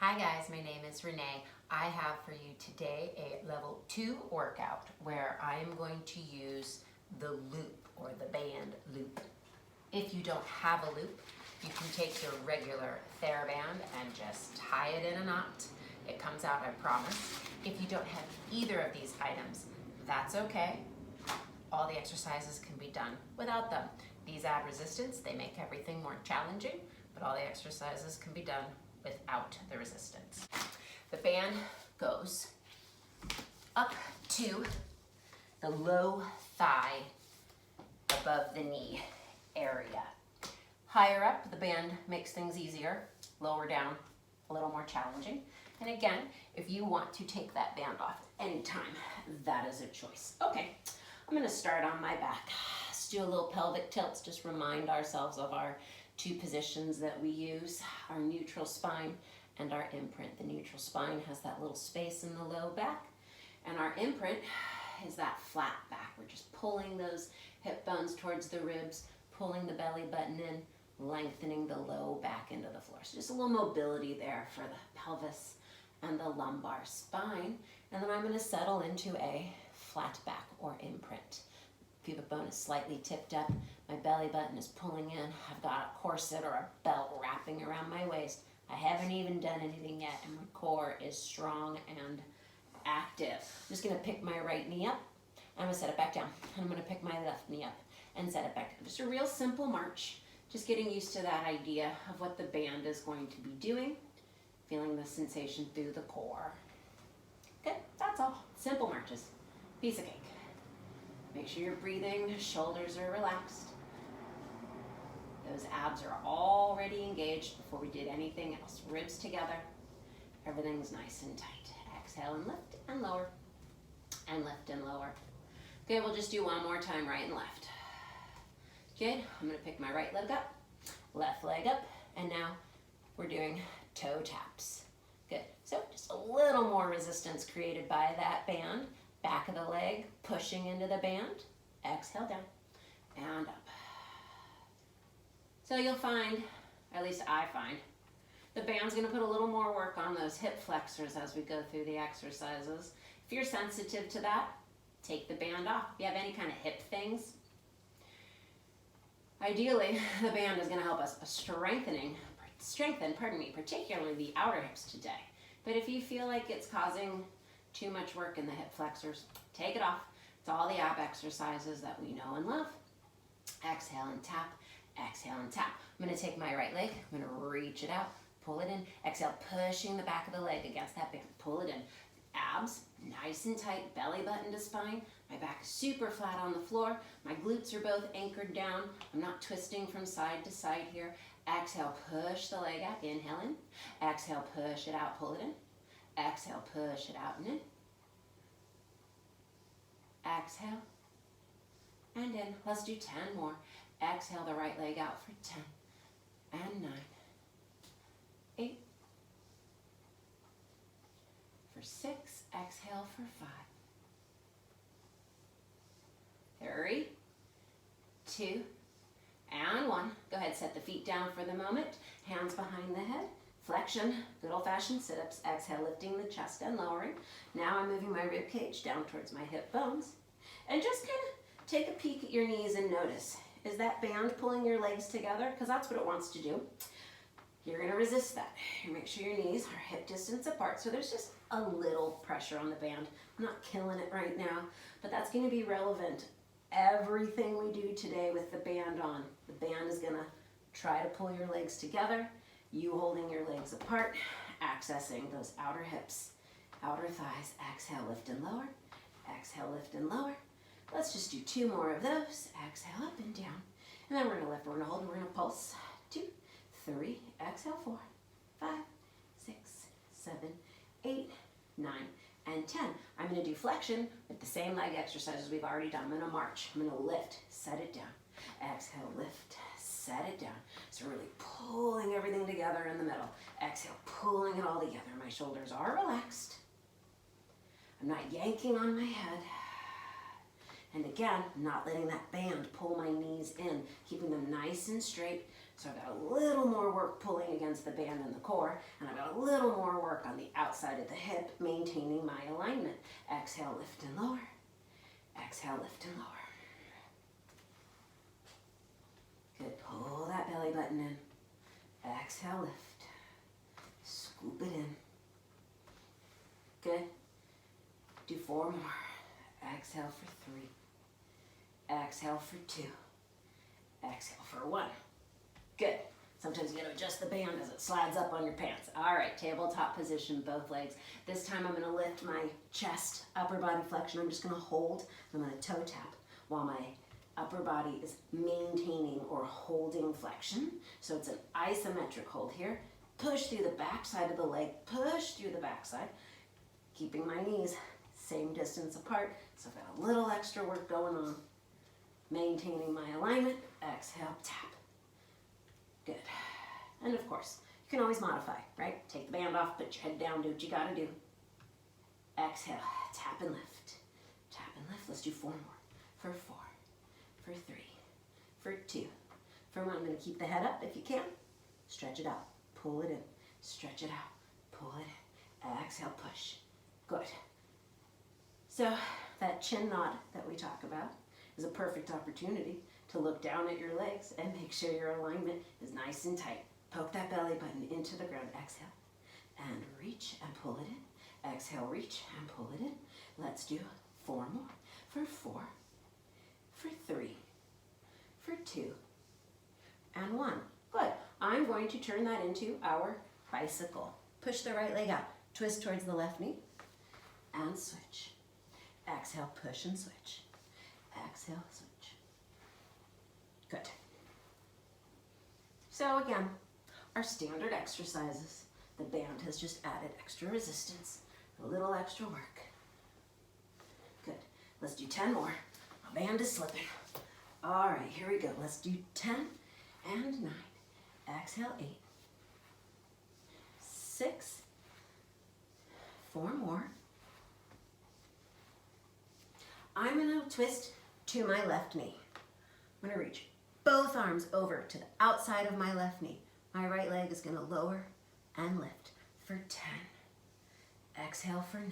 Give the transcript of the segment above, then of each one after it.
Hi guys, my name is Renee. I have for you today a level 2 workout where I am going to use the loop or the band loop. If you don't have a loop, you can take your regular TheraBand and just tie it in a knot. It comes out, I promise. If you don't have either of these items, that's okay. All the exercises can be done without them. These add resistance, they make everything more challenging, but all the exercises can be done without the resistance. The band goes up to the low thigh above the knee area. Higher up, the band makes things easier. Lower down, a little more challenging. And again, if you want to take that band off anytime, that is a choice. Okay, I'm gonna start on my back. Let's do a little pelvic tilts, just remind ourselves of our two positions that we use, our neutral spine and our imprint. The neutral spine has that little space in the low back, and our imprint is that flat back. We're just pulling those hip bones towards the ribs, pulling the belly button in, lengthening the low back into the floor. So just a little mobility there for the pelvis and the lumbar spine. And then I'm gonna settle into a flat back or imprint. Pubic bone is slightly tipped up. My belly button is pulling in. I've got a corset or a belt wrapping around my waist. I haven't even done anything yet, and my core is strong and active. I'm just gonna pick my right knee up. I'm gonna set it back down. And I'm gonna pick my left knee up and set it back down. Just a real simple march. Just getting used to that idea of what the band is going to be doing. Feeling the sensation through the core. Good, that's all. Simple marches. Piece of cake. Make sure you're breathing, shoulders are relaxed. Those abs are already engaged before we did anything else. Ribs together, everything's nice and tight. Exhale and lift and lower, and lift and lower. Okay, we'll just do one more time, right and left. Good, I'm gonna pick my right leg up, left leg up, and now we're doing toe taps. Good, so just a little more resistance created by that band. Back of the leg, pushing into the band. Exhale down and up. So you'll find, at least I find, the band's gonna put a little more work on those hip flexors as we go through the exercises. If you're sensitive to that, take the band off. If you have any kind of hip things, ideally, the band is gonna help us strengthen, particularly the outer hips today. But if you feel like it's causing too much work in the hip flexors, take it off. It's all the ab exercises that we know and love. Exhale and tap, exhale and tap. I'm gonna take my right leg, I'm gonna reach it out, pull it in. Exhale, pushing the back of the leg against that band, pull it in. Abs, nice and tight, belly button to spine. My back is super flat on the floor. My glutes are both anchored down. I'm not twisting from side to side here. Exhale, push the leg out, inhale in. Exhale, push it out, pull it in. Exhale, push it out and in. Exhale and in. Let's do 10 more. Exhale the right leg out for 10 and 9, 8, for 6. Exhale for 5, 3, 2, and 1. Go ahead, set the feet down for the moment. Hands behind the head. Flexion, good old-fashioned sit-ups. Exhale, lifting the chest and lowering. Now I'm moving my rib cage down towards my hip bones. And just kind of take a peek at your knees and notice, is that band pulling your legs together? Because that's what it wants to do. You're going to resist that. You make sure your knees are hip distance apart, so there's just a little pressure on the band. I'm not killing it right now, but that's going to be relevant. Everything we do today with the band on, the band is going to try to pull your legs together. You holding your legs apart, accessing those outer hips, outer thighs. Exhale, lift and lower. Exhale, lift and lower. Let's just do 2 more of those. Exhale, up and down. And then we're gonna lift, we're gonna hold, we're gonna pulse. 2, 3, exhale, 4, 5, 6, 7, 8, 9, and 10. I'm gonna do flexion with the same leg exercises we've already done. I'm gonna march, I'm gonna lift, set it down. Exhale, lift, set it down. So really pulling everything together in the middle. Exhale, pulling it all together. My shoulders are relaxed. I'm not yanking on my head. And again, not letting that band pull my knees in, keeping them nice and straight So I've got a little more work pulling against the band and the core, and I've got a little more work on the outside of the hip, maintaining my alignment. Exhale, lift and lower. Exhale, lift and lower. Good, pull that belly button in. Exhale, lift. Scoop it in. Good. Do 4 more. Exhale for 3. Exhale for 2. Exhale for 1. Good. Sometimes you gotta adjust the band as it slides up on your pants. All right, tabletop position, both legs. This time I'm gonna lift my chest, upper body flexion. I'm just gonna hold. I'm gonna toe tap while my upper body is maintaining or holding flexion. So it's an isometric hold here. Push through the back side of the leg, push through the back side, keeping my knees same distance apart. So I've got a little extra work going on. Maintaining my alignment, exhale, tap. Good. And of course, you can always modify, right? Take the band off, put your head down, do what you gotta do. Exhale, tap and lift. Tap and lift. Let's do 4 more. For 4, for 3, for 2, for 1. I'm gonna keep the head up if you can. Stretch it out, pull it in. Stretch it out, pull it in. Exhale, push. Good. So that chin nod that we talk about is a perfect opportunity to look down at your legs and make sure your alignment is nice and tight. Poke that belly button into the ground. Exhale and reach and pull it in. Exhale, reach and pull it in. Let's do 4 more. For 4, for 3, for 2, and 1. Good. I'm going to turn that into our bicycle. Push the right leg out. Twist towards the left knee and switch. Exhale, push and switch. Exhale, switch. Good. So again, our standard exercises. The band has just added extra resistance, a little extra work. Good. Let's do 10 more. My band is slipping. All right, here we go. Let's do 10 and 9. Exhale, 8. 6. 4 more. I'm gonna twist to my left knee. I'm gonna reach both arms over to the outside of my left knee. My right leg is gonna lower and lift for 10. Exhale for 9.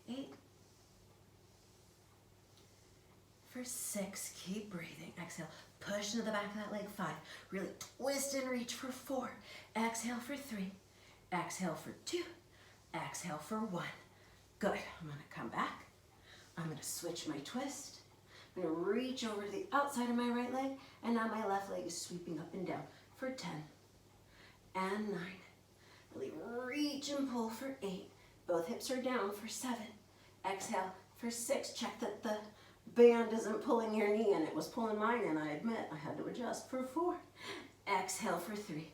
8. For 6, keep breathing. Exhale, push into the back of that leg. 5, really twist and reach for 4. Exhale for 3. Exhale for 2. Exhale for 1. Good, I'm gonna come back. I'm gonna switch my twist. I'm gonna reach over to the outside of my right leg, and now my left leg is sweeping up and down for 10 and 9. Really reach and pull for 8. Both hips are down for 7. Exhale for 6. Check that the band isn't pulling your knee in. It was pulling mine in, I admit. I had to adjust for 4. Exhale for 3.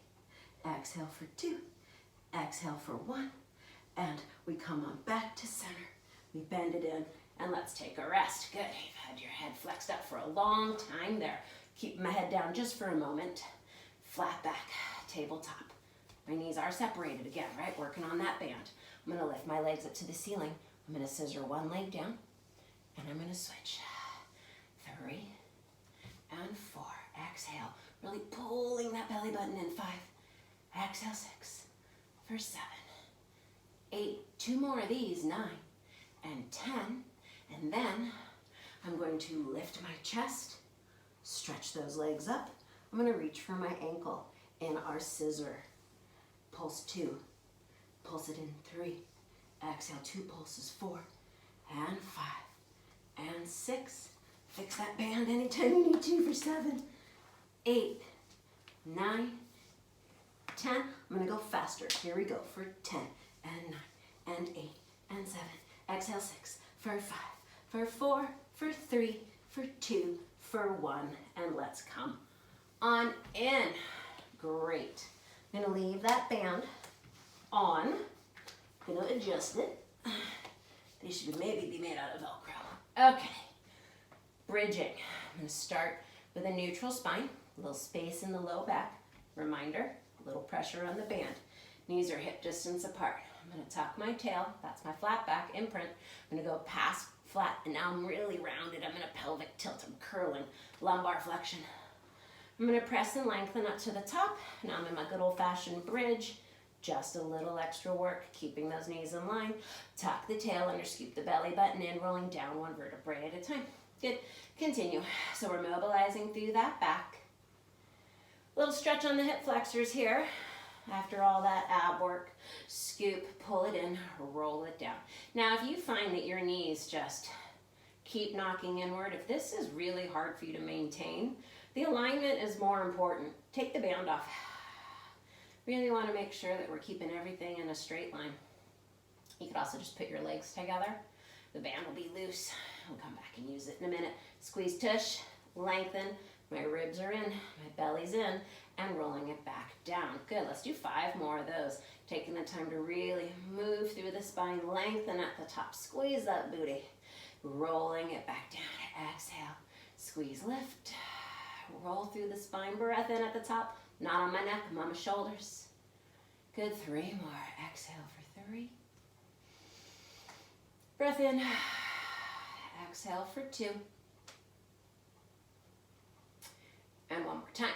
Exhale for 2. Exhale for 1. And we come on back to center. We bend it in. And let's take a rest. Good. You've had your head flexed up for a long time there. Keep my head down just for a moment. Flat back, tabletop. My knees are separated again, right? Working on that band. I'm gonna lift my legs up to the ceiling. I'm gonna scissor one leg down, and I'm gonna switch. 3 and 4. Exhale. Really pulling that belly button in. 5. Exhale, 6. For 7. 8. 2 more of these. 9 and 10. And then I'm going to lift my chest, stretch those legs up. I'm going to reach for my ankle in our scissor. Pulse 2, pulse it in 3. Exhale, 2 pulses, 4 and 5 and 6. Fix that band anytime you need to for 7, 8, 9, 10. I'm going to go faster. Here we go for 10 and 9 and 8 and 7. Exhale, 6 for 5. For 4, for 3, for 2, for 1, and let's come on in. Great. I'm gonna leave that band on. Gonna adjust it. They should maybe be made out of Velcro. Okay, bridging. I'm gonna start with a neutral spine, a little space in the low back. Reminder, a little pressure on the band. Knees are hip distance apart. I'm gonna tuck my tail, that's my flat back imprint. I'm gonna go past flat, and now I'm really rounded. I'm in a pelvic tilt, I'm curling, lumbar flexion. I'm I'm gonna press and lengthen up to the top. Now I'm in my good old-fashioned bridge. Just a little extra work, keeping those knees in line. Tuck the tail under, scoop the belly button in, rolling down one vertebrae at a time. Good, continue. So we're mobilizing through that back. Little stretch on the hip flexors here. After all that ab work, scoop, pull it in, roll it down. Now if you find that your knees just keep knocking inward, if this is really hard for you to maintain, the alignment is more important. Take the band off. Really want to make sure that we're keeping everything in a straight line. You could also just put your legs together. The band will be loose. We'll come back and use it in a minute. Squeeze tush, lengthen. My ribs are in, my belly's in, and rolling it back down. Good, let's do 5 more of those. Taking the time to really move through the spine, lengthen at the top. Squeeze that booty. Rolling it back down. Exhale, squeeze, lift. Roll through the spine, breath in at the top. Not on my neck, I'm on my shoulders. Good, 3 more. Exhale for 3. Breath in. Exhale for 2. And 1 more time.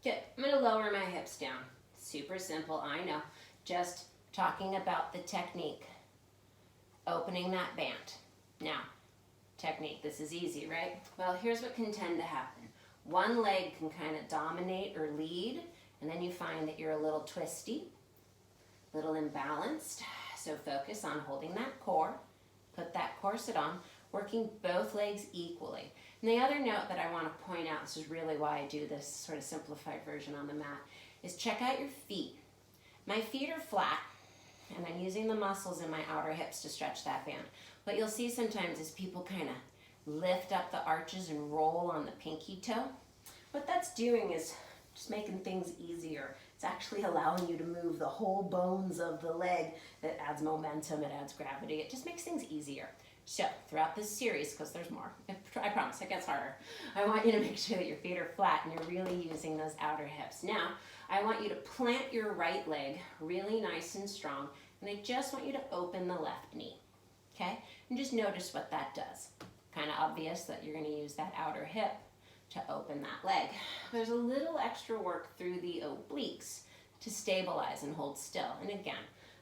Good, I'm gonna lower my hips down. Super simple, I know. Just talking about the technique. Opening that band. Now, technique, this is easy, right? Well, here's what can tend to happen. One leg can kind of dominate or lead, and then you find that you're a little twisty, a little imbalanced. So focus on holding that core, put that corset on, working both legs equally. And the other note that I want to point out, this is really why I do this sort of simplified version on the mat, is check out your feet. My feet are flat, and I'm using the muscles in my outer hips to stretch that band. What you'll see sometimes is people kind of lift up the arches and roll on the pinky toe. What that's doing is just making things easier. It's actually allowing you to move the whole bones of the leg. That adds momentum, it adds gravity, it just makes things easier. So throughout this series, because there's more, I promise it gets harder, I want you to make sure that your feet are flat and you're really using those outer hips. Now, I want you to plant your right leg really nice and strong, and I just want you to open the left knee, okay? And just notice what that does. Kind of obvious that you're gonna use that outer hip to open that leg. There's a little extra work through the obliques to stabilize and hold still. And again,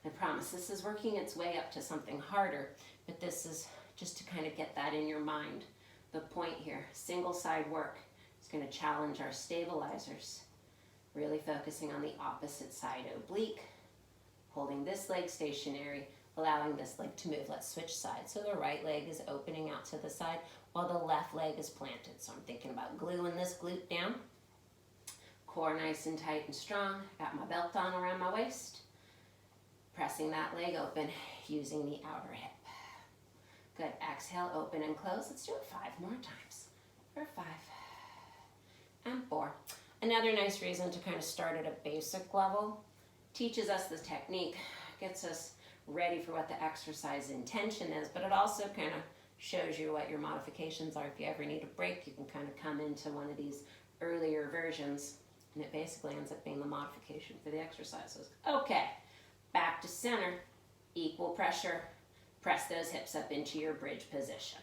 I promise this is working its way up to something harder, but this is just to kind of get that in your mind. The point here, single side work is gonna challenge our stabilizers. Really focusing on the opposite side oblique, holding this leg stationary, allowing this leg to move. Let's switch sides. So the right leg is opening out to the side while the left leg is planted. So I'm thinking about gluing this glute down. Core nice and tight and strong. Got my belt on around my waist. Pressing that leg open using the outer hip. Good, exhale, open and close. Let's do it 5 more times. For 5 and 4. Another nice reason to kind of start at a basic level. Teaches us the technique, gets us ready for what the exercise intention is, but it also kind of shows you what your modifications are. If you ever need a break, you can kind of come into one of these earlier versions, and it basically ends up being the modification for the exercises. Okay, back to center, equal pressure. Press those hips up into your bridge position.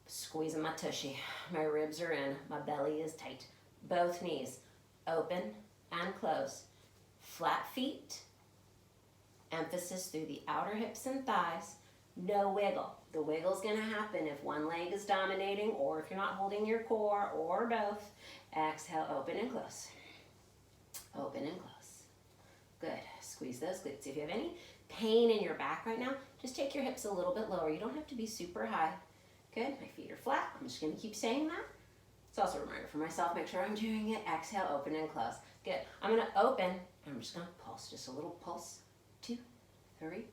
Squeezing my tushy, my ribs are in, my belly is tight. Both knees open and close. Flat feet, emphasis through the outer hips and thighs, no wiggle. The wiggle's gonna happen if one leg is dominating or if you're not holding your core or both. Exhale, open and close. Open and close. Good, squeeze those glutes. If you have any pain in your back right now, just take your hips a little bit lower. You don't have to be super high. Good, my feet are flat. I'm just gonna keep saying that. It's also a reminder for myself, make sure I'm doing it. Exhale, open and close. Good, I'm gonna open, and I'm just gonna pulse, just a little pulse. 2, 3,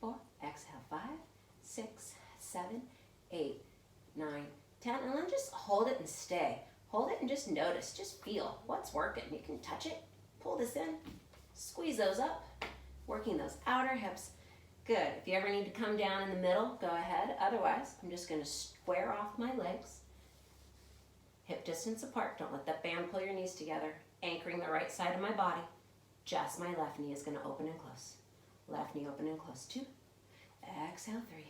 4, exhale, 5, 6, 7, 8, 9, 10, and then just hold it and stay. Hold it and just notice, just feel what's working. You can touch it, pull this in, squeeze those up, working those outer hips. Good, if you ever need to come down in the middle, go ahead. Otherwise, I'm just gonna square off my legs. Hip distance apart, don't let that band pull your knees together. Anchoring the right side of my body. Just my left knee is gonna open and close. Left knee open and close, 2. Exhale, 3.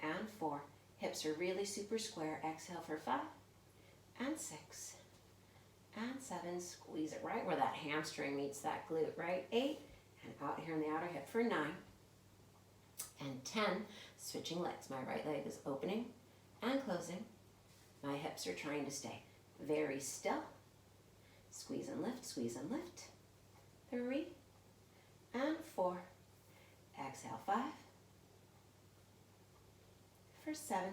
And 4. Hips are really super square. Exhale for 5 and 6 and 7. Squeeze it right where that hamstring meets that glute, right? 8 and out here in the outer hip for 9 and 10. Switching legs. My right leg is opening and closing. My hips are trying to stay very still. Squeeze and lift, squeeze and lift. 3 and 4. Exhale, 5 for 7,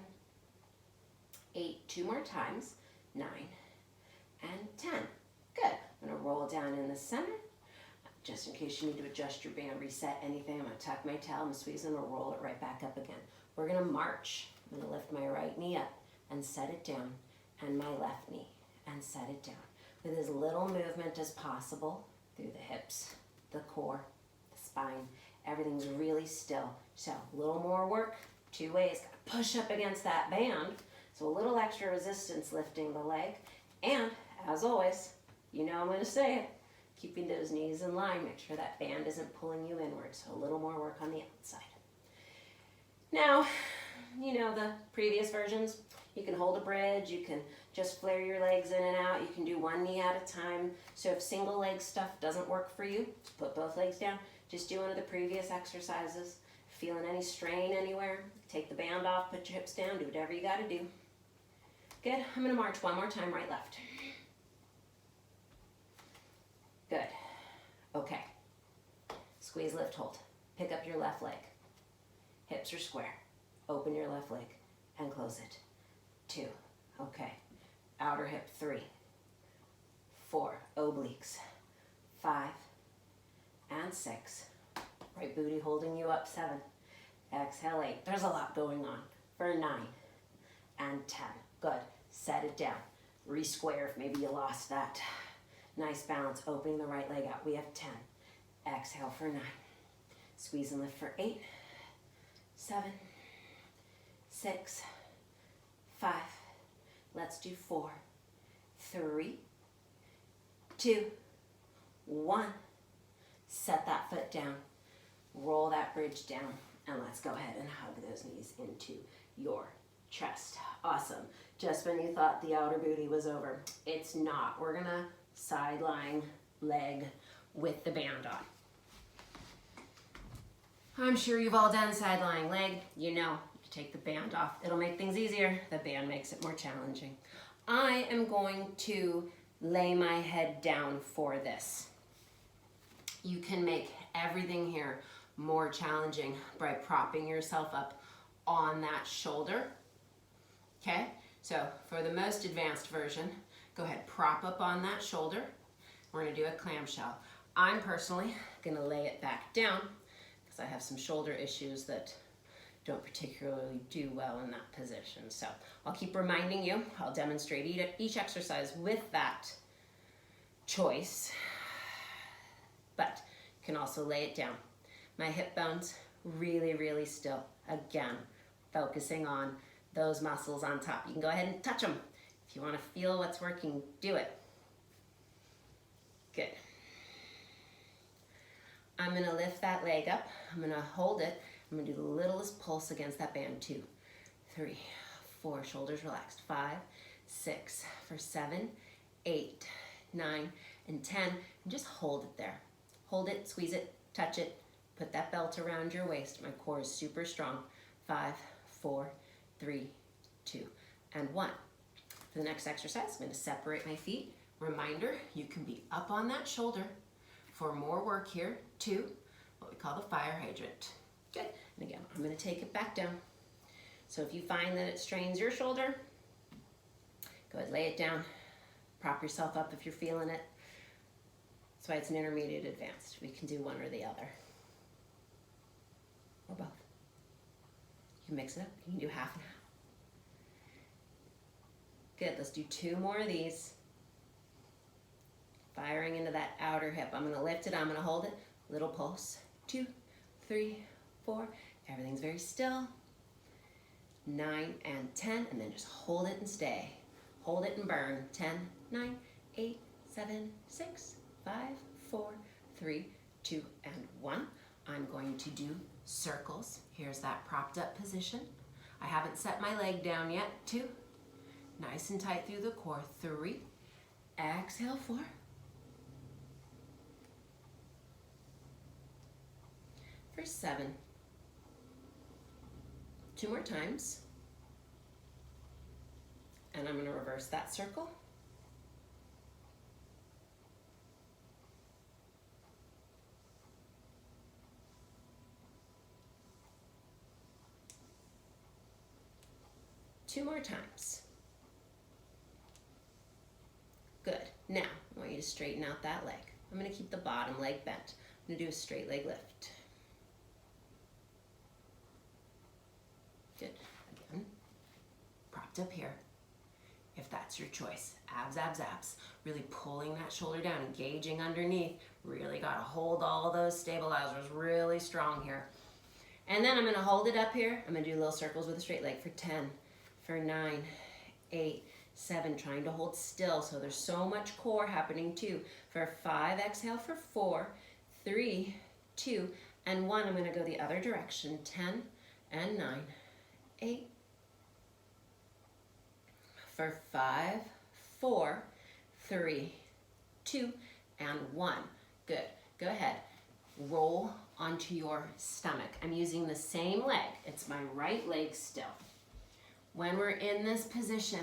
8, 2 more times, 9 and 10. Good. I'm going to roll down in the center. Just in case you need to adjust your band, reset anything, I'm going to tuck my tail, I'm going to squeeze and I'm going to roll it right back up again. We're going to march. I'm going to lift my right knee up and set it down, and my left knee and set it down. With as little movement as possible through the hips, the core, the spine. Everything's really still. So a little more work, 2 ways. Got to push up against that band. So a little extra resistance lifting the leg. And as always, you know I'm going to say it, keeping those knees in line. Make sure that band isn't pulling you inward. So a little more work on the outside. Now, you know the previous versions. You can hold a bridge. You can just flare your legs in and out. You can do one knee at a time. So if single leg stuff doesn't work for you, put both legs down. Just do one of the previous exercises. Feeling any strain anywhere, take the band off, put your hips down, do whatever you got to do. Good. I'm going to march one more time, right, left. Good. Okay. Squeeze, lift, hold. Pick up your left leg. Hips are square. Open your left leg and close it. 2. Okay. Outer hip, 3, 4, obliques, 5 and 6. Right booty holding you up, 7. Exhale, 8. There's a lot going on. For 9 and 10. Good. Set it down. Re-square if maybe you lost that. Nice balance. Opening the right leg out. We have 10. Exhale for 9. Squeeze and lift for 8, 7, 6, 5. Let's do 4, 3, 2, 1. Set that foot down. Roll that bridge down. And let's go ahead and hug those knees into your chest. Awesome. Just when you thought the outer booty was over, it's not. We're going to sideline leg with the band on. I'm sure you've all done sideline leg. You know, you take the band off. It'll make things easier. The band makes it more challenging. I am going to lay my head down for this. You can make everything here more challenging by propping yourself up on that shoulder. Okay, so for the most advanced version, go ahead, prop up on that shoulder. We're gonna do a clamshell. I'm personally gonna lay it back down because I have some shoulder issues that don't particularly do well in that position. So I'll keep reminding you, I'll demonstrate each exercise with that choice, but you can also lay it down. My hip bones really, really still. Again, focusing on those muscles on top. You can go ahead and touch them. If you want to feel what's working, do it. Good. I'm going to lift that leg up. I'm going to hold it. I'm going to do the littlest pulse against that band. 2, 3, 4. Shoulders relaxed. 5, 6 for 7, 8, 9, and 10. And just hold it there. Hold it, squeeze it, touch it. Put that belt around your waist. My core is super strong. 5, 4, 3, 2, and 1. For the next exercise, I'm going to separate my feet. Reminder, you can be up on that shoulder for more work here. 2, what we call the fire hydrant. Good. And again, I'm going to take it back down. So if you find that it strains your shoulder, go ahead, lay it down. Prop yourself up if you're feeling it. That's why it's an intermediate advanced. We can do one or the other. Or both. You can mix it up. You can do half and half. Good. Let's do 2 more of these. Firing into that outer hip. I'm going to lift it. I'm going to hold it. Little pulse. 2, 3, 4. Everything's very still. 9 and 10. And then just hold it and stay. Hold it and burn. 10, 9, 8, 7, 6, 5, 4, 3, 2, and 1. I'm going to do circles. Here's that propped up position. I haven't set my leg down yet. 2, nice and tight through the core. 3, exhale, 4. For 7. 2 more times. And I'm going to reverse that circle. Two more times. Good. Now, I want you to straighten out that leg. I'm going to keep the bottom leg bent. I'm going to do a straight leg lift. Good. Again, propped up here. If that's your choice. Abs, abs, abs. Really pulling that shoulder down, engaging underneath. Really got to hold all those stabilizers really strong here. And then I'm going to hold it up here. I'm going to do little circles with a straight leg for 10, for 9, 8, 7. Trying to hold still, so there's so much core happening too. For 5, exhale for 4, 3, 2, and 1. I'm going to go the other direction. 10 and 9, 8. For 5, 4, 3, 2, and 1. Good. Go ahead. Roll onto your stomach. I'm using the same leg. It's my right leg still. When we're in this position,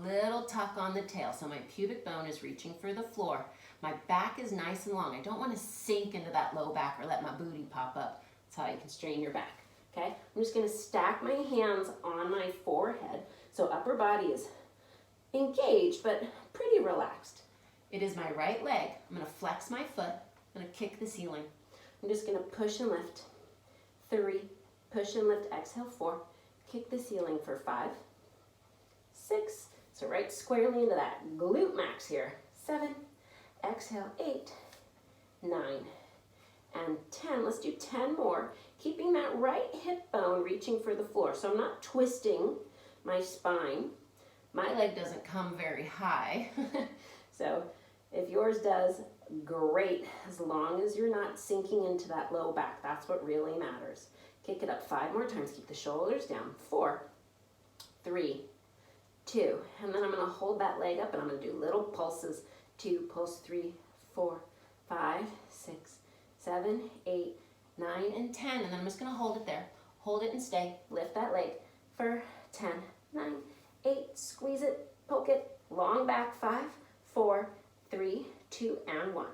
little tuck on the tail. So my pubic bone is reaching for the floor. My back is nice and long. I don't want to sink into that low back or let my booty pop up. That's how you can strain your back. Okay? I'm just going to stack my hands on my forehead. So upper body is engaged, but pretty relaxed. It is my right leg. I'm going to flex my foot. I'm going to kick the ceiling. I'm just going to push and lift. 3, push and lift, exhale, 4. Kick the ceiling for 5, 6. So right squarely into that glute max here. 7, exhale, 8, 9, and 10. Let's do 10 more. Keeping that right hip bone reaching for the floor. So I'm not twisting my spine. My leg doesn't come very high. So if yours does, great, as long as you're not sinking into that low back. That's what really matters. Kick it up 5 more times. Keep the shoulders down. 4, 3, 2. And then I'm going to hold that leg up and I'm going to do little pulses. 2, pulse 3, 4, 5, 6, 7, 8, 9, and 10. And then I'm just going to hold it there. Hold it and stay. Lift that leg for 10, 9, 8. Squeeze it, poke it. Long back. 5, 4, 3, 2, and 1.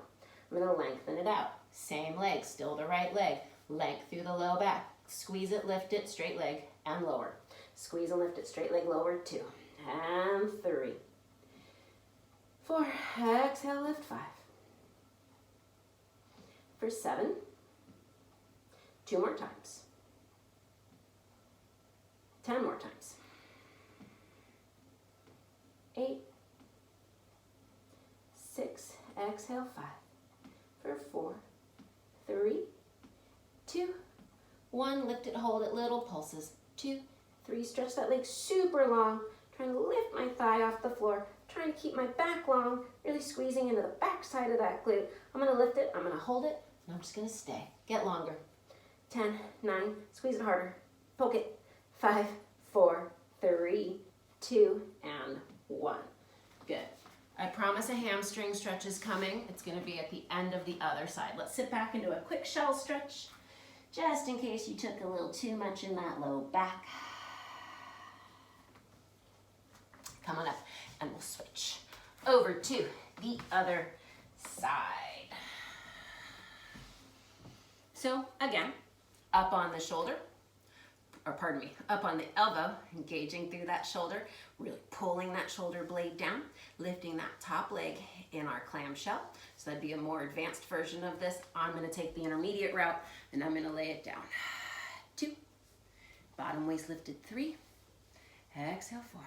I'm going to lengthen it out. Same leg, still the right leg. Length through the low back. Squeeze it, lift it, straight leg, and lower. Squeeze and lift it, straight leg, lower. 2, and 3, 4. Exhale, lift. 5. For 7. 2 more times. 10 more times. 8, 6. Exhale, 5. For 4, 3, 2, 1. Lift it, hold it, little pulses. 2, 3. Stretch that leg super long. Trying to lift my thigh off the floor. Trying to keep my back long. Really squeezing into the back side of that glute. I'm going to lift it. I'm going to hold it. And I'm just going to stay. Get longer. 10, 9. Squeeze it harder. Poke it. 5, 4, 3, 2, and 1. Good. I promise a hamstring stretch is coming. It's going to be at the end of the other side. Let's sit back into a quick shell stretch, just in case you took a little too much in that low back. Come on up, and we'll switch over to the other side. So again, up on the shoulder, or pardon me, up on the elbow, engaging through that shoulder, really pulling that shoulder blade down, lifting that top leg in our clamshell. So that'd be a more advanced version of this. I'm going to take the intermediate route, and I'm going to lay it down. 2, bottom waist lifted. 3, exhale. 4.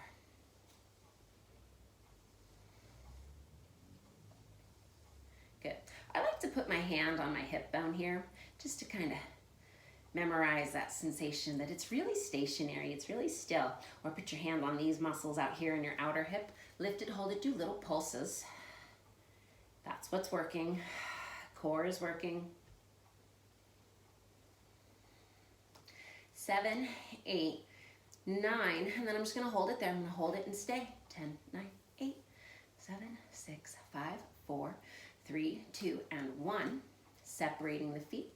Good. I like to put my hand on my hip bone here, just to kind of memorize that sensation that it's really stationary, it's really still. Or put your hand on these muscles out here in your outer hip. Lift it, hold it, do little pulses. That's what's working. Core is working. 7, 8, 9, and then I'm just gonna hold it there. I'm gonna hold it and stay. 10, 9, 8, 7, 6, 5, 4, 3, 2, and 1. Separating the feet,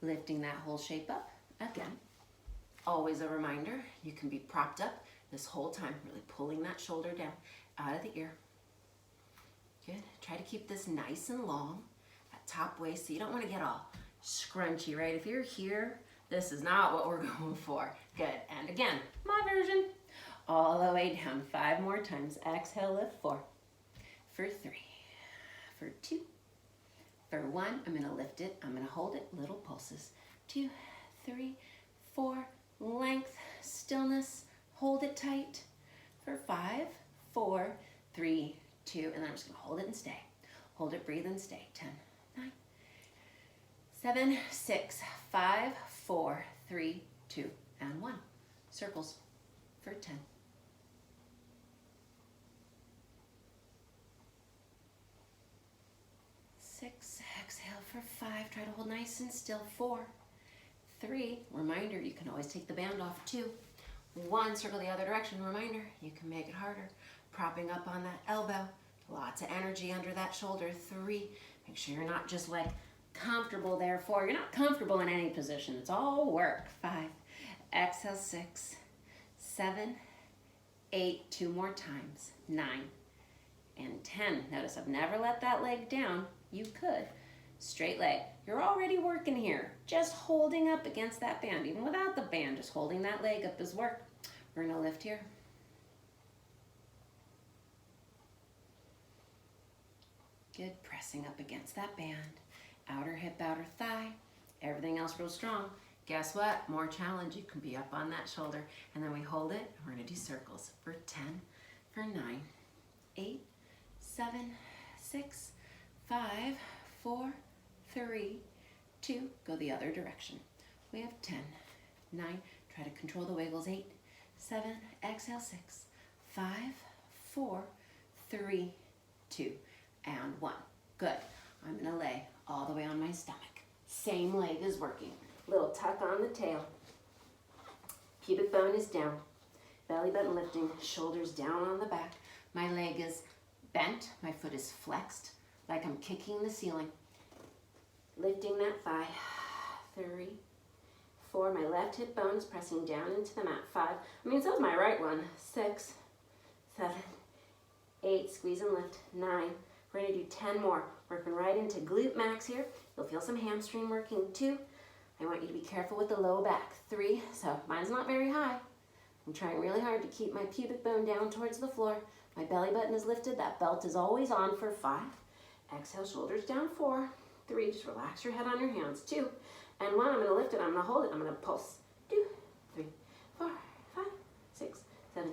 lifting that whole shape up. Again, always a reminder, you can be propped up this whole time, really pulling that shoulder down out of the ear. Good. Try to keep this nice and long, that top waist, so you don't want to get all scrunchy, right? If you're here, this is not what we're going for. Good. And again, my version. All the way down. 5 more times. Exhale, lift. 4. For 3. For 2. For 1. I'm going to lift it. I'm going to hold it. Little pulses. 2, 3, 4. Length. Stillness. Hold it tight. For 5, 4, 3, 2. And then I'm just going to hold it and stay. Hold it, breathe, and stay. 10, 9, 7, 6, 5, 4, 3, 2, and 1. Circles for 10. 6, exhale for 5. Try to hold nice and still. 4, 3. Reminder, you can always take the band off. 2, 1. Circle the other direction. Reminder, you can make it harder. Propping up on that elbow. Lots of energy under that shoulder. 3. Make sure you're not just like comfortable there. 4. You're not comfortable in any position. It's all work. 5. Exhale. 6, 7, 8. 2 more times. 9 and 10. Notice I've never let that leg down. You could. Straight leg. You're already working here. Just holding up against that band. Even without the band, just holding that leg up is work. We're going to lift here. Good. Pressing up against that band. Outer hip, outer thigh. Everything else real strong. Guess what? More challenge. You can be up on that shoulder. And then we hold it. We're going to do circles for 10, for 9, 8, 7, 6, 5, 4, 3, 2. Go the other direction. We have 10, 9. Try to control the wiggles. 8, 7. Exhale. 6, 5, 4, 3, 2. And 1. Good. I'm going to lay all the way on my stomach. Same leg is working. Little tuck on the tail. Pubic bone is down. Belly button lifting. Shoulders down on the back. My leg is bent. My foot is flexed like I'm kicking the ceiling. Lifting that thigh. 3, 4. My left hip bone is pressing down into the mat. 5. So is my right one. 6, 7, 8. Squeeze and lift. 9. We're going to do 10 more. Working right into glute max here. You'll feel some hamstring working. 2. I want you to be careful with the low back. 3. So mine's not very high. I'm trying really hard to keep my pubic bone down towards the floor. My belly button is lifted. That belt is always on for 5. Exhale, shoulders down. 4. 3. Just relax your head on your hands. 2. And 1. I'm going to lift it. I'm going to hold it. I'm going to pulse. 2, 3, 4, 5, 6, 7,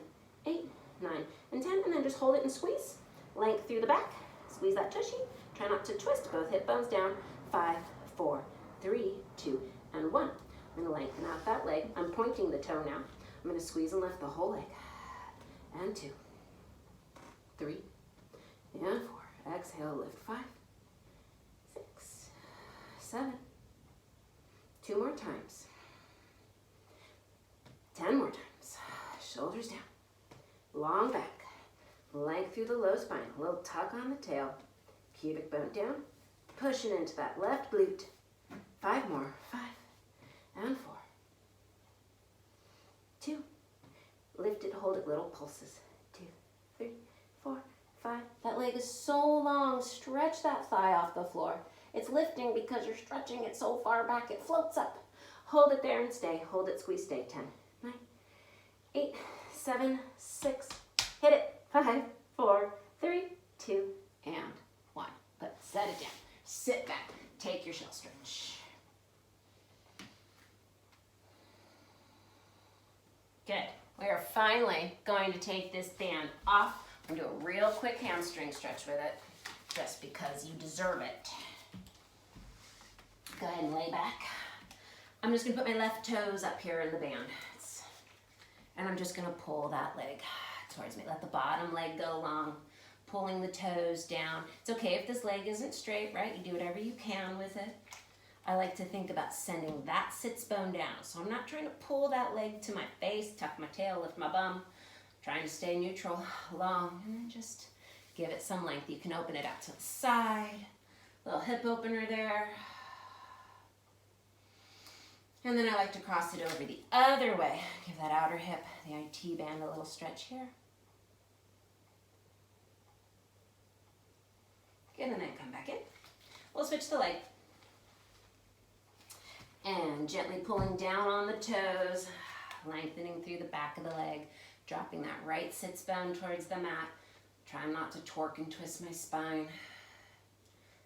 8, 9, and 10. And then just hold it and squeeze. Length through the back. Squeeze that tushy. Try not to twist. Both hip bones down. 5, 4, 3, 2, and 1. I'm going to lengthen out that leg. I'm pointing the toe now. I'm going to squeeze and lift the whole leg. And 2, 3, and 4. Exhale, lift. 5, 6, 7. 2 more times. 10 more times. Shoulders down. Long back. Length through the low spine. A little tuck on the tail. Pubic bone down. Pushing into that left glute. 5 more. 5 and 4. 2. Lift it, hold it, little pulses. 2, 3, 4, 5. That leg is so long. Stretch that thigh off the floor. It's lifting because you're stretching it so far back it floats up. Hold it there and stay. Hold it, squeeze, stay. 10, 9, 8, 7, 6. Hit it. 5, 4, 3, 2, and 1. Good. Set it down. Sit back. Take your shell stretch. Good. We are finally going to take this band off. I'm going to do a real quick hamstring stretch with it, just because you deserve it. Go ahead and lay back. I'm just going to put my left toes up here in the band. And I'm just going to pull that leg towards me. Let the bottom leg go long, pulling the toes down. It's okay if this leg isn't straight, right? You do whatever you can with it. I like to think about sending that sits bone down. So I'm not trying to pull that leg to my face, tuck my tail, lift my bum. Trying to stay neutral, long, and then just give it some length. You can open it out to the side, little hip opener there. And then I like to cross it over the other way. Give that outer hip, the IT band, a little stretch here. Good, and then come back in. We'll switch the leg. And gently pulling down on the toes, lengthening through the back of the leg, dropping that right sits bone towards the mat. Trying not to torque and twist my spine.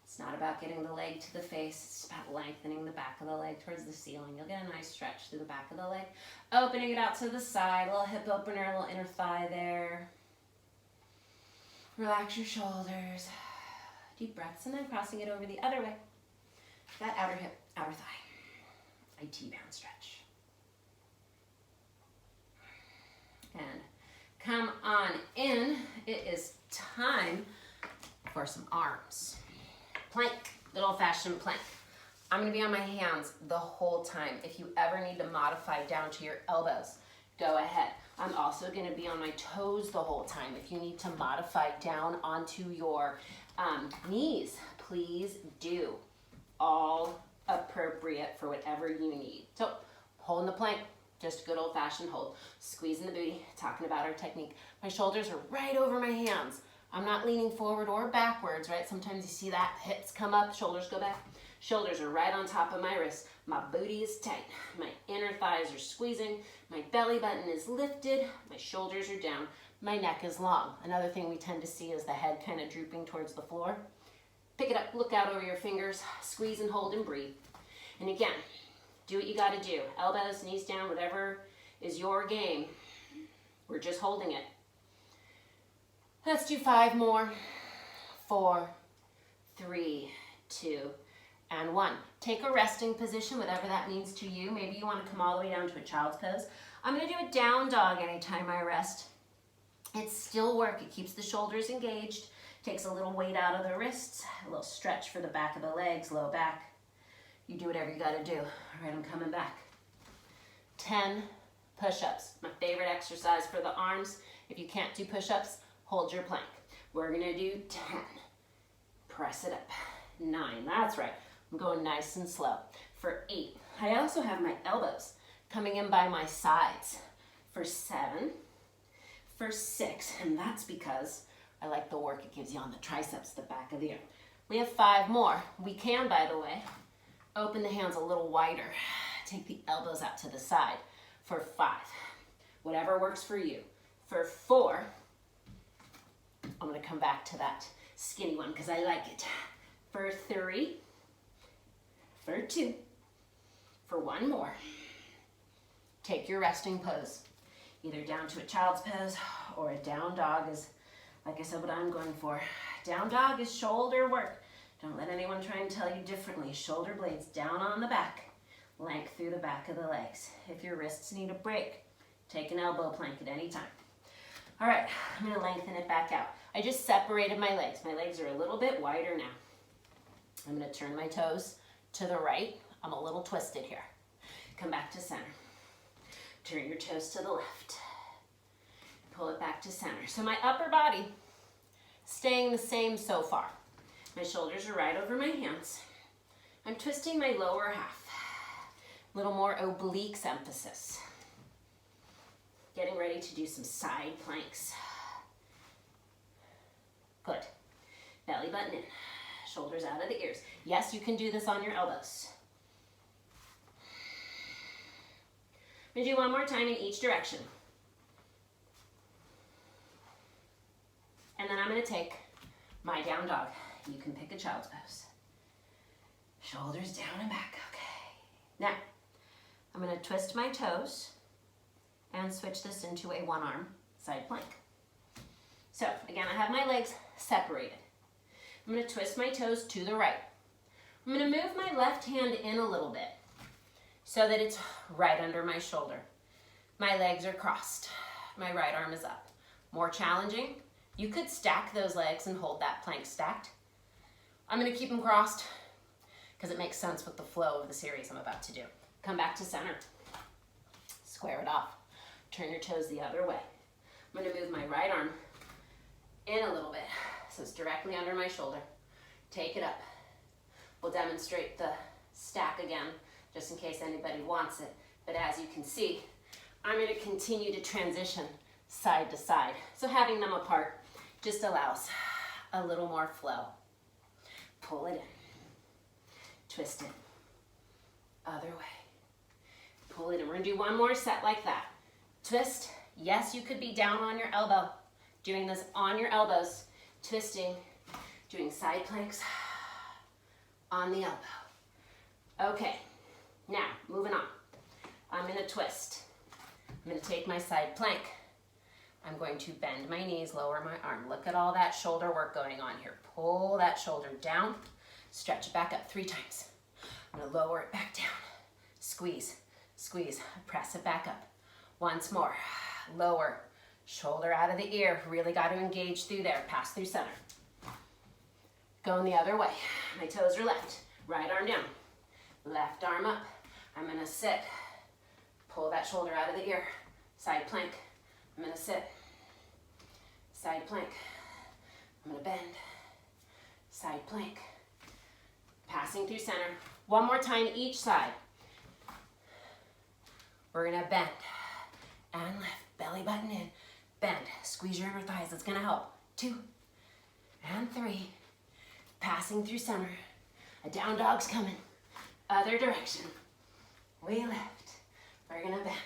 It's not about getting the leg to the face, it's about lengthening the back of the leg towards the ceiling. You'll get a nice stretch through the back of the leg. Opening it out to the side, little hip opener, little inner thigh there. Relax your shoulders. Deep breaths, and then crossing it over the other way. That outer hip, outer thigh. IT band stretch. And come on in. It is time for some arms. Plank, good old-fashioned plank. I'm gonna be on my hands the whole time. If you ever need to modify down to your elbows, go ahead. I'm also gonna be on my toes the whole time. If you need to modify down onto your knees, please do. All appropriate for whatever you need. So, holding the plank, just a good old-fashioned hold. Squeezing the booty, talking about our technique. My shoulders are right over my hands. I'm not leaning forward or backwards, right? Sometimes you see that, hips come up, shoulders go back. Shoulders are right on top of my wrists. My booty is tight. My inner thighs are squeezing. My belly button is lifted. My shoulders are down. My neck is long. Another thing we tend to see is the head kind of drooping towards the floor. Pick it up, look out over your fingers, squeeze and hold and breathe. And again, do what you gotta do. Elbows, knees down, whatever is your game. We're just holding it. Let's do 5 more. 4, 3, 2, and 1. Take a resting position, whatever that means to you. Maybe you wanna come all the way down to a child's pose. I'm gonna do a down dog anytime I rest. It's still work, it keeps the shoulders engaged, takes a little weight out of the wrists, a little stretch for the back of the legs, low back. You do whatever you gotta do. All right, I'm coming back. 10 push-ups, my favorite exercise for the arms. If you can't do push-ups, hold your plank. We're gonna do 10. Press it up. 9, that's right. I'm going nice and slow. For 8, I also have my elbows coming in by my sides. For 7, for 6, and that's because I like the work it gives you on the triceps, the back of the arm. We have 5 more. We can, by the way, open the hands a little wider. Take the elbows out to the side. For 5, whatever works for you. For 4, I'm gonna come back to that skinny one because I like it. For 3, for 2, for 1 more. Take your resting pose. Either down to a child's pose or a down dog is, like I said, what I'm going for. Down dog is shoulder work. Don't let anyone try and tell you differently. Shoulder blades down on the back, length through the back of the legs. If your wrists need a break, take an elbow plank at any time. All right, I'm gonna lengthen it back out. I just separated my legs. My legs are a little bit wider now. I'm gonna turn my toes to the right. I'm a little twisted here. Come back to center. Turn your toes to the left. Pull it back to center. So my upper body staying the same so far. My shoulders are right over my hands. I'm twisting my lower half. A little more obliques emphasis. Getting ready to do some side planks. Good. Belly button in. Shoulders out of the ears. Yes, you can do this on your elbows. I'm gonna do 1 more time in each direction. And then I'm gonna take my down dog. You can pick a child's pose. Shoulders down and back, okay. Now, I'm gonna twist my toes and switch this into a 1-arm side plank. So, again, I have my legs separated. I'm gonna twist my toes to the right. I'm gonna move my left hand in a little bit so that it's right under my shoulder. My legs are crossed. My right arm is up. More challenging, you could stack those legs and hold that plank stacked. I'm gonna keep them crossed, because it makes sense with the flow of the series I'm about to do. Come back to center. Square it off. Turn your toes the other way. I'm going to move my right arm in a little bit so it's directly under my shoulder. Take it up. We'll demonstrate the stack again just in case anybody wants it. But as you can see, I'm going to continue to transition side to side. So having them apart just allows a little more flow. Pull it in. Twist it. Other way. Pull it in. We're going to do one more set like that. Twist. Yes, you could be down on your elbow. Doing this on your elbows. Twisting. Doing side planks on the elbow. Okay. Now, moving on. I'm going to twist. I'm going to take my side plank. I'm going to bend my knees, lower my arm. Look at all that shoulder work going on here. Pull that shoulder down. Stretch it back up 3 times. I'm going to lower it back down. Squeeze, squeeze. Press it back up. Once more. Lower. Shoulder out of the ear. Really got to engage through there. Pass through center. Going the other way. My toes are left. Right arm down. Left arm up. I'm going to sit. Pull that shoulder out of the ear. Side plank. I'm going to sit. Side plank. I'm going to bend. Side plank. Passing through center. One more time each side. We're going to bend and lift. Belly button in. Bend. Squeeze your inner thighs. That's going to help. 2 and 3. Passing through center. A down dog's coming. Other direction. We lift. We're going to bend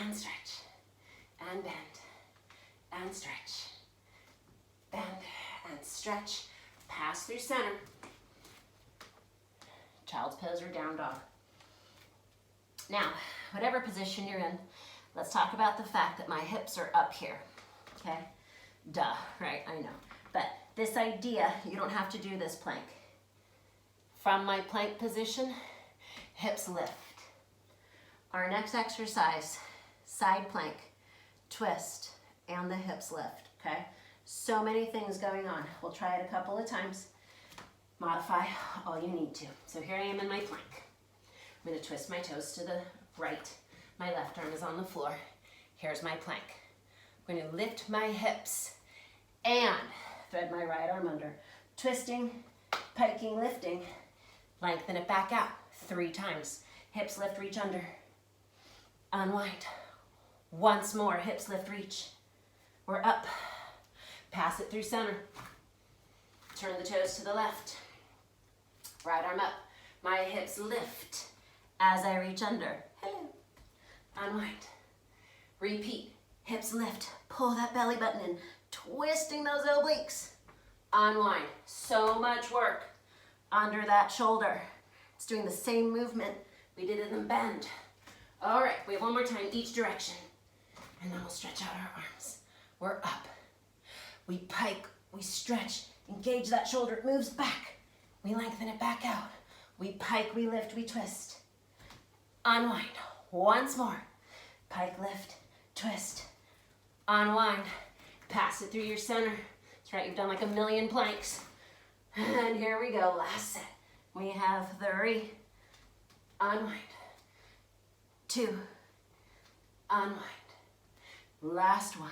and stretch and bend and stretch. Bend and stretch. Pass through center. Child's pose or down dog. Now, whatever position you're in, let's talk about the fact that my hips are up here. Okay? Duh, right? I know. But this idea, you don't have to do this plank. From my plank position, hips lift. Our next exercise, side plank, twist, and the hips lift, okay? So many things going on. We'll try it a couple of times. Modify all you need to. So here I am in my plank. I'm going to twist my toes to the right. My left arm is on the floor. Here's my plank. I'm going to lift my hips and thread my right arm under. Twisting, piking, lifting. Lengthen it back out 3 times. Hips lift, reach under. Unwind. Once more, hips lift, reach. We're up. Pass it through center. Turn the toes to the left. Right arm up. My hips lift as I reach under. Hello. Unwind. Repeat. Hips lift. Pull that belly button in. Twisting those obliques. Unwind. So much work under that shoulder. It's doing the same movement we did in the bend. All right, we have one more time each direction. And then we'll stretch out our arms. We're up. We pike, we stretch, engage that shoulder, it moves back. We lengthen it back out. We pike, we lift, we twist. Unwind. Once more. Pike, lift, twist. Unwind. Pass it through your center. That's right, you've done like a million planks. And here we go, last set. We have 3. Unwind. 2. Unwind. Last one.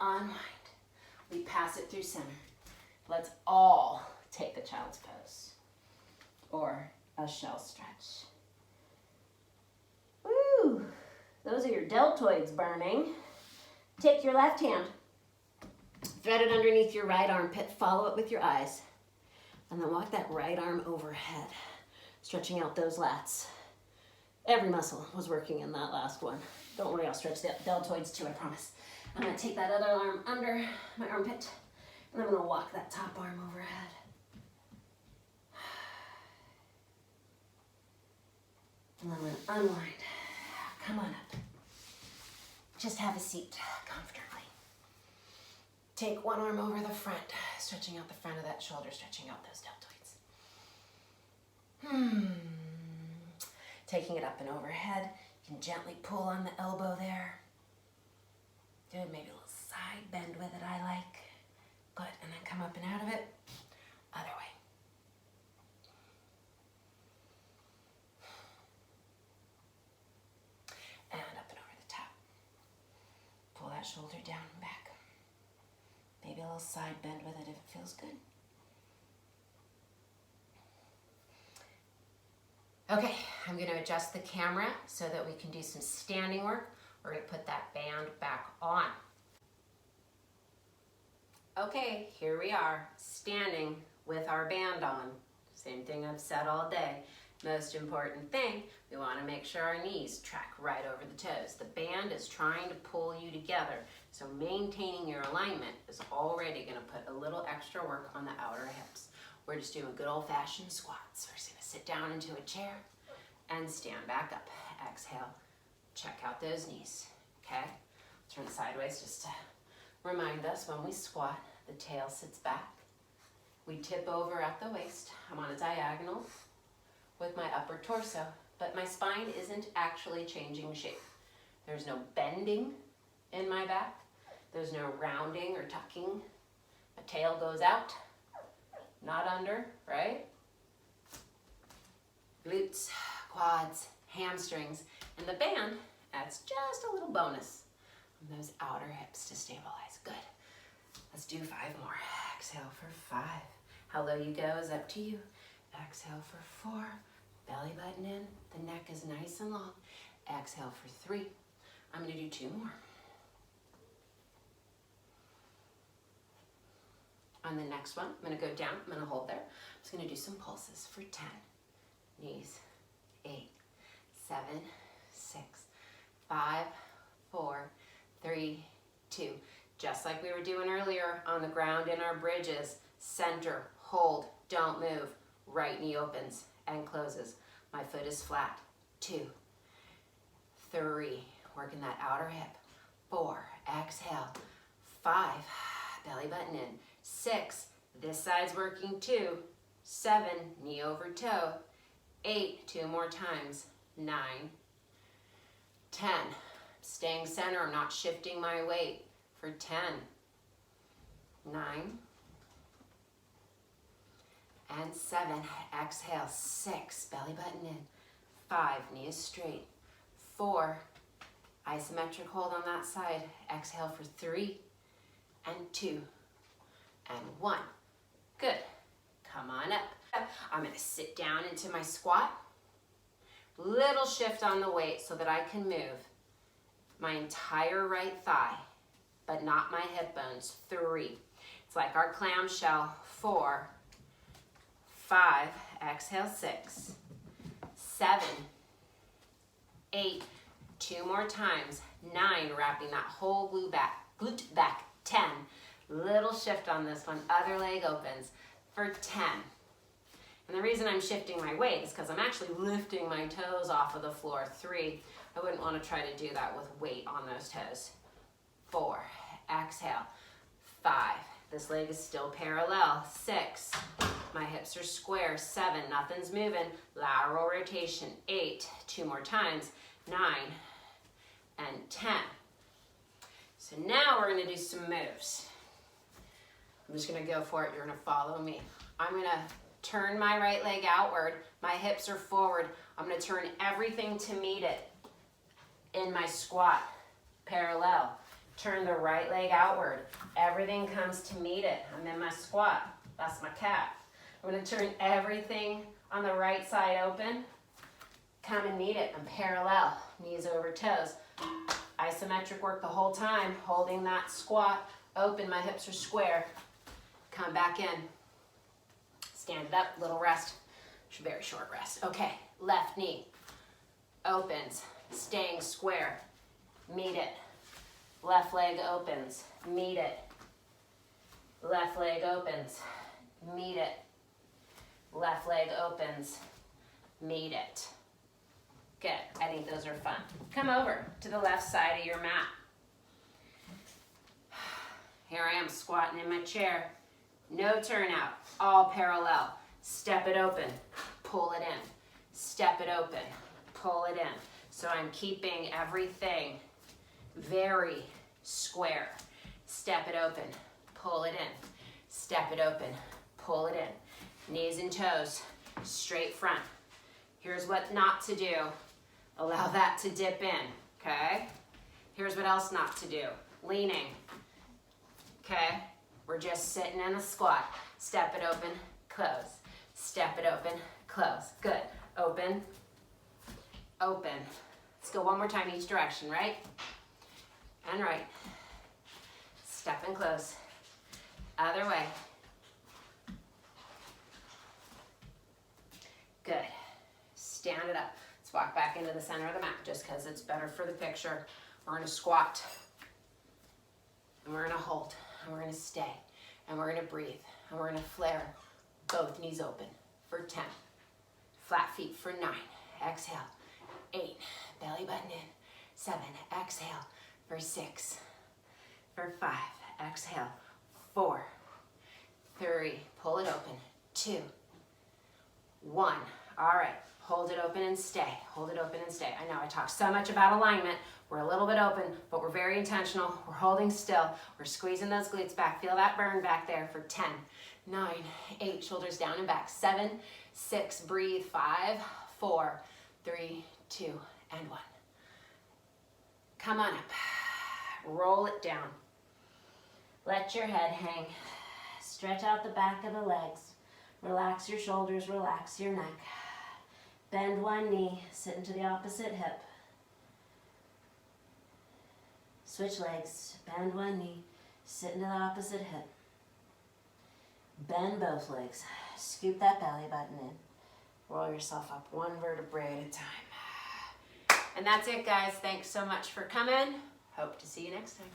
Unwind. We pass it through center. Let's all take a child's pose or a shell stretch. Woo! Those are your deltoids burning. Take your left hand, thread it underneath your right armpit, follow it with your eyes, and then walk that right arm overhead, stretching out those lats. Every muscle was working in that last one. Don't worry, I'll stretch the deltoids too, I promise. I'm gonna take that other arm under my armpit, and I'm gonna walk that top arm overhead. And I'm gonna unwind. Come on up. Just have a seat comfortably. Take one arm over the front, stretching out the front of that shoulder, stretching out those deltoids. Taking it up and overhead. You can gently pull on the elbow there. Do maybe a little side bend with it, I like. Good, and then come up and out of it. Other way. little side bend with it if it feels good. Okay, I'm going to adjust the camera so that we can do some standing work. We're going to put that band back on. Okay, here we are, standing with our band on. Same thing I've said all day. Most important thing, we want to make sure our knees track right over the toes. The band is trying to pull you together, so maintaining your alignment is already going to put a little extra work on the outer hips. We're just doing good old-fashioned squats. We're just going to sit down into a chair and stand back up. Exhale, check out those knees, okay? Turn sideways just to remind us when we squat, the tail sits back. We tip over at the waist. I'm on a diagonal with my upper torso, but my spine isn't actually changing shape. There's no bending in my back. There's no rounding or tucking. My tail goes out, not under, right? Glutes, quads, hamstrings, and the band adds just a little bonus on those outer hips to stabilize. Good. Let's do 5 more. Exhale for 5. How low you go is up to you. Exhale for 4. Belly button in. The neck is nice and long. Exhale for 3. I'm going to do 2 more. On the next one, I'm going to go down. I'm going to hold there. I'm just going to do some pulses for 10. Knees. 8, 7, 6, 5, 4, 3, 2. Just like we were doing earlier on the ground in our bridges. Center, hold, don't move. Right knee opens and closes. My foot is flat. 2, 3, working that outer hip. 4, exhale. 5, belly button in. 6, this side's working too. 7, knee over toe. 8, 2 more times. 9, 10, staying center, I'm not shifting my weight for 10, 9, and 7, exhale, 6, belly button in, 5, knees straight, 4, isometric hold on that side, exhale for 3, and 2, and 1, good, come on up. I'm gonna sit down into my squat, little shift on the weight so that I can move my entire right thigh, but not my hip bones. 3, it's like our clamshell. 4, 5, exhale, 6, 7, 8, 2 more times, 9, wrapping that whole glute back, 10, little shift on this one, other leg opens for 10. And the reason I'm shifting my weight is because I'm actually lifting my toes off of the floor. 3, I wouldn't want to try to do that with weight on those toes. 4, exhale. 5, this leg is still parallel. 6, my hips are square. 7, nothing's moving. Lateral rotation. 8, 2 more times. 9, and 10. So now we're going to do some moves. I'm just going to go for it. You're going to follow me. I'm going to turn my right leg outward. My hips are forward. I'm going to turn everything to meet it in my squat. Parallel. Turn the right leg outward. Everything comes to meet it. I'm in my squat. That's my cat. I'm going to turn everything on the right side open. Come and meet it. I'm parallel. Knees over toes. Isometric work the whole time. Holding that squat. Open. My hips are square. Come back in. Stand it up, little rest, very short rest. Okay, left knee opens, staying square, meet it. Left leg opens, meet it. Left leg opens, meet it. Left leg opens, meet it. Good, I think those are fun. Come over to the left side of your mat. Here I am squatting in my chair. No turnout, all parallel. Step it open, pull it in. Step it open, pull it in. So I'm keeping everything very square. Step it open, pull it in. Step it open, pull it in. Knees and toes, straight front. Here's what not to do. Allow that to dip in, okay? Here's what else not to do. Leaning, okay? We're just sitting in a squat. Step it open, close. Step it open, close. Good. Open, open. Let's go one more time each direction, right? And right. Step and close. Other way. Good. Stand it up. Let's walk back into the center of the mat just because it's better for the picture. We're gonna squat. And we're gonna hold. And we're gonna stay. And we're gonna breathe. And we're gonna flare both knees open for 10. Flat feet for 9. Exhale. 8. Belly button in. 7. Exhale for 6. For 5. Exhale. 4. 3. Pull it open. 2. 1. All right. Hold it open and stay. Hold it open and stay. I know I talk so much about alignment. We're a little bit open, but we're very intentional. We're holding still. We're squeezing those glutes back. Feel that burn back there for 10, 9, 8, shoulders down and back. 7, 6, breathe. 5, 4, 3, 2, and 1. Come on up. Roll it down. Let your head hang. Stretch out the back of the legs. Relax your shoulders, relax your neck. Bend one knee, sit into the opposite hip. Switch legs, bend one knee, sit into the opposite hip. Bend both legs, scoop that belly button in. Roll yourself up one vertebrae at a time. And that's it, guys. Thanks so much for coming. Hope to see you next time.